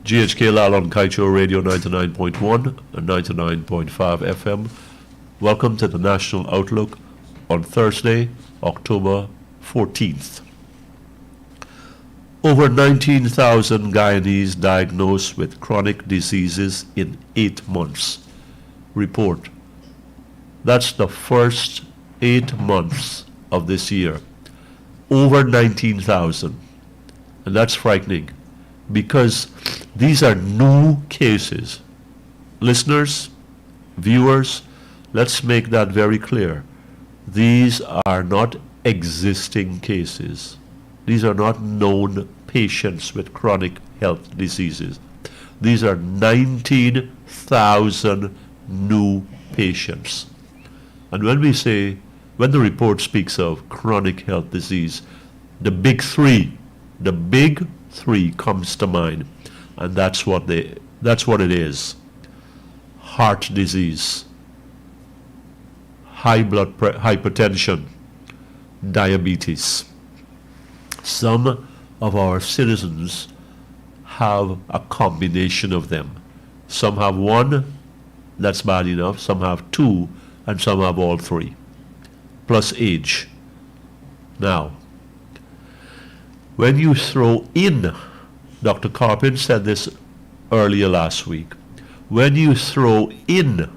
GHK Lal on Kaieteur Radio 99.1 and 99.5 FM. Welcome to the National Outlook on Thursday, October 14th. Over 19,000 Guyanese diagnosed with chronic diseases in 8 months. Report. That's the first 8 months of this year. Over 19,000. And that's frightening because these are new cases. Listeners, viewers, let's make that very clear. These are not existing cases. These are not known patients with chronic health diseases. These are 19,000 new patients. And when the report speaks of chronic health disease, the big three comes to mind. And that's what it is. Heart disease, hypertension, diabetes. Some of our citizens have a combination of them. Some have one, that's bad enough. Some have two, and some have all three, plus age. Now, when you throw in, Dr. Carpin said this earlier last week, when you throw in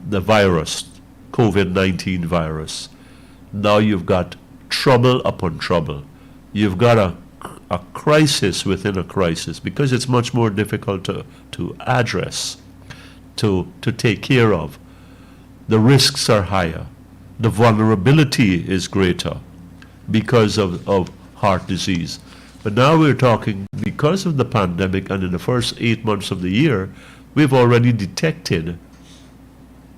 the virus, COVID-19 virus, now you've got trouble upon trouble. You've got a crisis within a crisis because it's much more difficult to address, to take care of. The risks are higher. The vulnerability is greater because of heart disease. But now we're talking, because of the pandemic and in the first 8 months of the year, we've already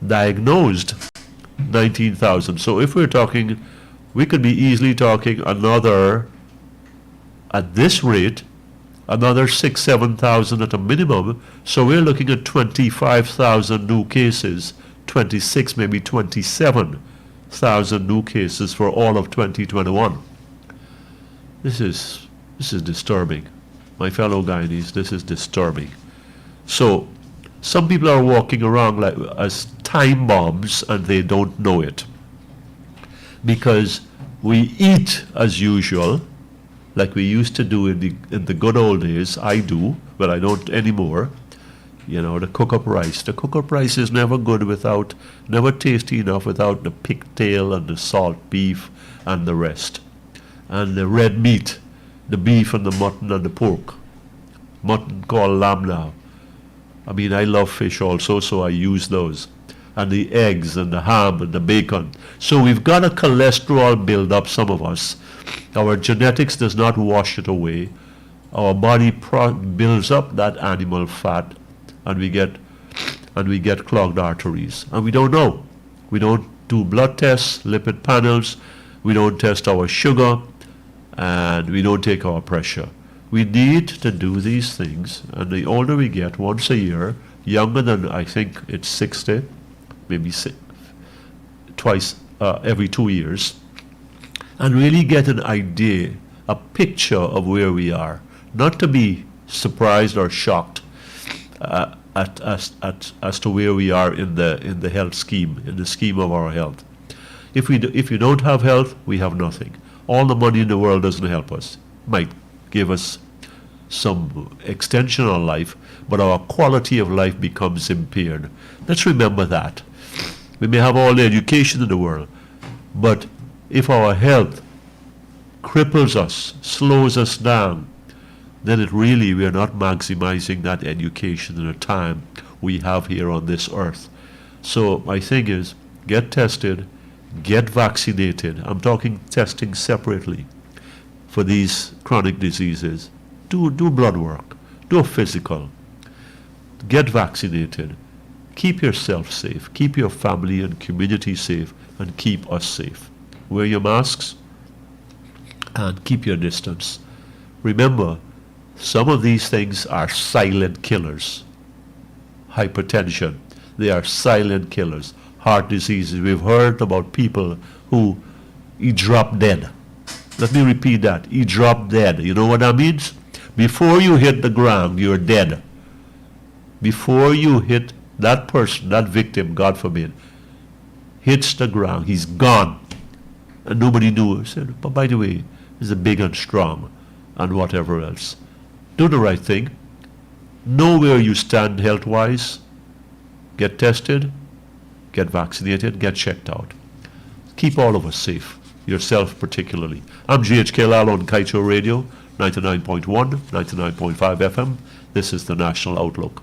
diagnosed 19,000. So if we're talking, we could be easily talking at this rate, another 6,000-7,000 at a minimum. So we're looking at 25,000 new cases, 26, maybe 27,000 new cases for all of 2021. This is disturbing. My fellow Guyanese, this is disturbing. So some people are walking around like as time bombs and they don't know it. Because we eat as usual, like we used to do in the good old days. I do, but I don't anymore. You know, the cook-up rice. The cook-up rice is never good never tasty enough without the pigtail and the salt beef and the rest. And the red meat, the beef and the mutton and the pork. Mutton called lamb now. I mean, I love fish also, so I use those. And the eggs and the ham and the bacon. So we've got a cholesterol build up, some of us. Our genetics does not wash it away. Our body builds up that animal fat, and we get clogged arteries. And we don't know. We don't do blood tests, lipid panels. We don't test our sugar, and we don't take our pressure. We need to do these things, and the older we get, once a year, younger than I think it's 60, maybe twice every 2 years, and really get an idea, a picture of where we are, not to be surprised or shocked as to where we are in the health scheme, in the scheme of our health. If you don't have health, we have nothing. All the money in the world doesn't help us. Might give us some extension on life, but our quality of life becomes impaired. Let's remember that. We may have all the education in the world, but if our health cripples us, slows us down, then we are not maximizing that education in the time we have here on this earth. So my thing is, get tested, get vaccinated. I'm talking testing separately for these chronic diseases. Do blood work, do a physical, get vaccinated, keep yourself safe, keep your family and community safe, and keep us safe. Wear your masks and keep your distance. Remember, some of these things are silent killers. Hypertension, they are silent killers. Heart diseases, we've heard about people who drop dead. Let me repeat that, he dropped dead. You know what that means? Before you hit the ground, you're dead. Before you hit that person, that victim, God forbid, hits the ground, he's gone. And nobody knew. I said, but by the way, he's big and strong and whatever else. Do the right thing. Know where you stand health-wise. Get tested, get vaccinated, get checked out. Keep all of us safe, yourself particularly. I'm GHK Lalo on Kaieteur Radio, 99.1, 99.5 FM. This is the National Outlook.